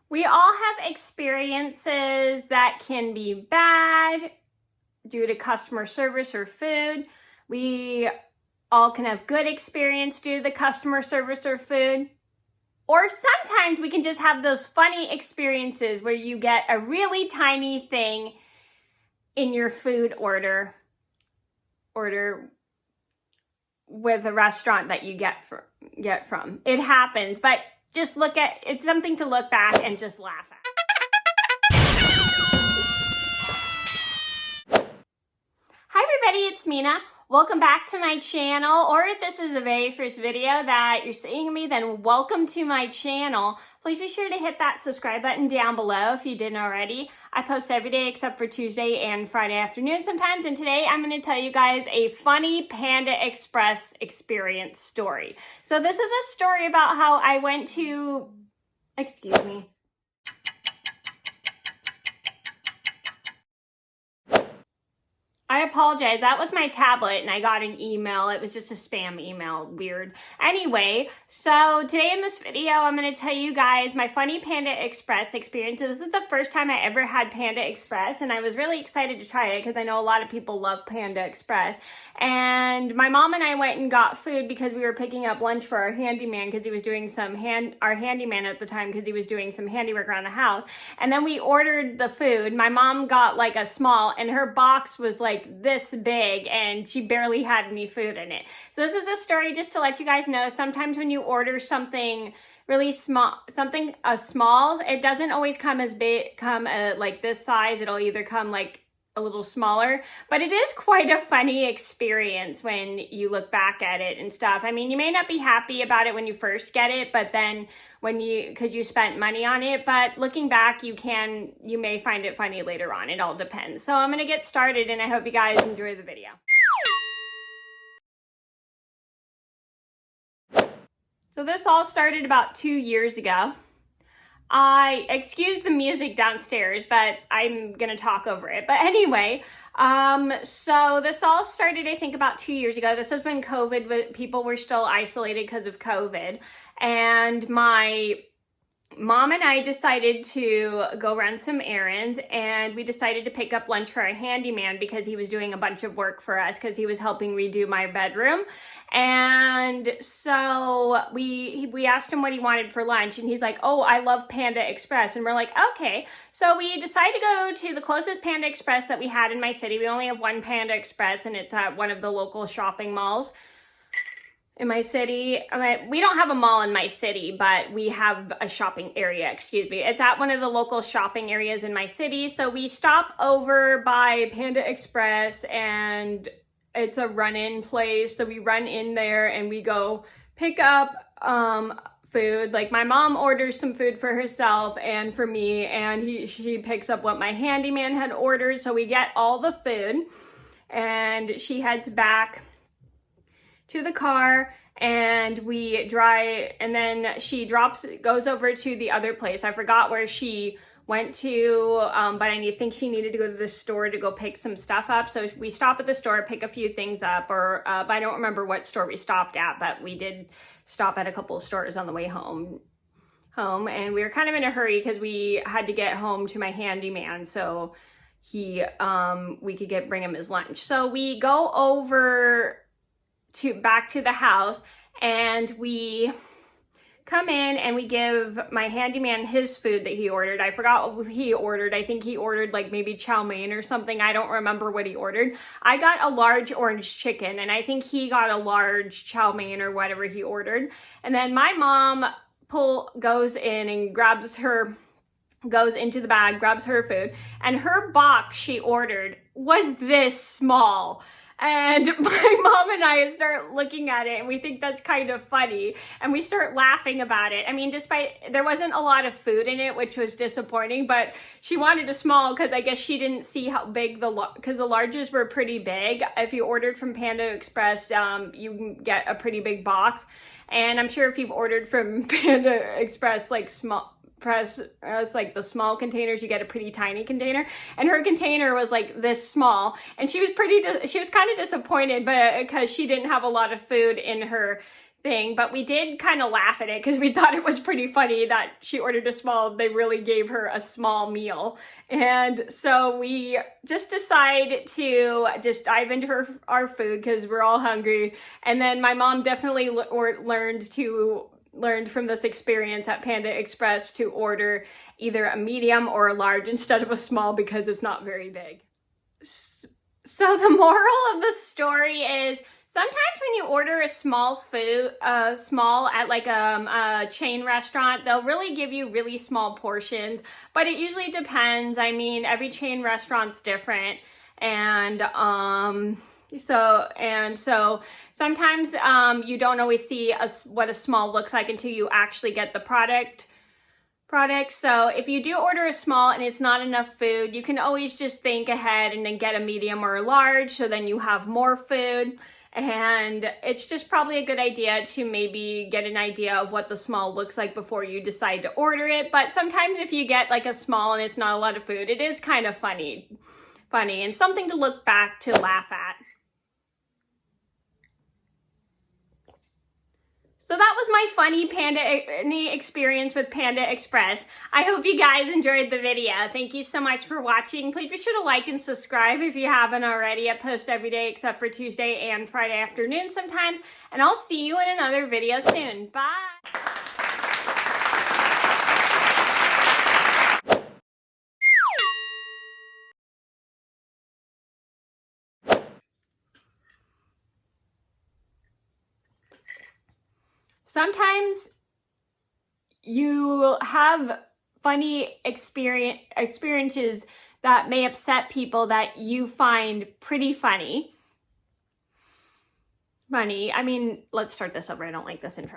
We all have experiences that can be bad due to customer service or food. We all can have good experience due to the customer service or food. Or sometimes we can just have those funny experiences where you get a really tiny thing in your food order with a restaurant that you get from. It happens, but just look at it's something to look back and just laugh at. Hi everybody, it's Mena. Welcome back to my channel, or if this is the very first video that you're seeing me, then welcome to my channel. Please be sure to hit that subscribe button down below if you didn't already. I post every day except for Tuesday and Friday afternoon sometimes, and today I'm going to tell you guys a funny Panda Express experience story. So this is a story about how I went to, excuse me. I apologize. That was my tablet and I got an email. It was just a spam email. Weird. Anyway, so today in this video, I'm going to tell you guys my funny Panda Express experience. This is the first time I ever had Panda Express and I was really excited to try it because I know a lot of people love Panda Express. And my mom and I went and got food because we were picking up lunch for our handyman because he was doing our handyman at the time because he was doing some handiwork around the house. And then we ordered the food. My mom got like a small and her box was like this big and she barely had any food in it. So this is a story just to let you guys know sometimes when you order something really small, small, it doesn't always come as big, like this size. It'll either come like a little smaller, but it is quite a funny experience when you look back at it and stuff. I mean, you may not be happy about it when you first get it, but then because you spent money on it, but looking back, you may find it funny later on. It all depends. So I'm going to get started and I hope you guys enjoy the video. So this all started about 2 years ago. Excuse the music downstairs, but I'm gonna talk over it. But anyway, so this all started, I think, about 2 years ago. This was when people were still isolated because of COVID. And my mom and I decided to go run some errands, and we decided to pick up lunch for our handyman because he was doing a bunch of work for us because he was helping redo my bedroom. And so we asked him what he wanted for lunch, and he's like, "Oh, I love Panda Express." And we're like, "Okay." So we decided to go to the closest Panda Express that we had in my city. We only have one Panda Express, and it's at one of the local shopping malls in my city. I mean, we don't have a mall in my city, but we have a shopping area, excuse me. It's at one of the local shopping areas in my city. So we stop over by Panda Express and it's a run-in place. So we run in there and we go pick up food. Like my mom orders some food for herself and for me, and she picks up what my handyman had ordered. So we get all the food and she heads back to the car and we drive, and then she goes over to the other place. I forgot where she went to, but I think she needed to go to the store to go pick some stuff up. So we stop at the store, pick a few things up, but I don't remember what store we stopped at, but we did stop at a couple of stores on the way home. And we were kind of in a hurry because we had to get home to my handyman so we could bring him his lunch. So we go over back to the house and we come in and we give my handyman his food that he ordered. I forgot what he ordered. I think he ordered like maybe chow mein or something. I don't remember what he ordered. I got a large orange chicken and I think he got a large chow mein or whatever he ordered. And then my mom goes in and goes into the bag, grabs her food, and her box she ordered was this small. And my mom and I start looking at it and we think that's kind of funny and we start laughing about it. I mean, there wasn't a lot of food in it, which was disappointing, but she wanted a small because I guess she didn't see how big because the larges were pretty big. If you ordered from Panda Express, you can get a pretty big box. And I'm sure if you've ordered from Panda Express, like like the small containers, you get a pretty tiny container, and her container was like this small, and she was kind of disappointed, but because she didn't have a lot of food in her thing, but we did kind of laugh at it because we thought it was pretty funny that she ordered a small, they really gave her a small meal. And so we just decided to just dive into our food because we're all hungry. And then my mom definitely learned from this experience at Panda Express to order either a medium or a large instead of a small because it's not very big. So the moral of the story is, sometimes when you order a small at like a chain restaurant, they'll really give you really small portions, but it usually depends. I mean, every chain restaurant's different. And so sometimes you don't always see what a small looks like until you actually get the product. So if you do order a small and it's not enough food, you can always just think ahead and then get a medium or a large, so then you have more food. And it's just probably a good idea to maybe get an idea of what the small looks like before you decide to order it. But sometimes if you get like a small and it's not a lot of food, it is kind of funny and something to look back to laugh at. So that was my funny experience with Panda Express. I hope you guys enjoyed the video. Thank you so much for watching. Please be sure to like and subscribe if you haven't already. I post every day except for Tuesday and Friday afternoon sometimes. And I'll see you in another video soon. Bye! Sometimes you have funny experiences that may upset people that you find pretty funny. I mean, let's start this over. I don't like this intro.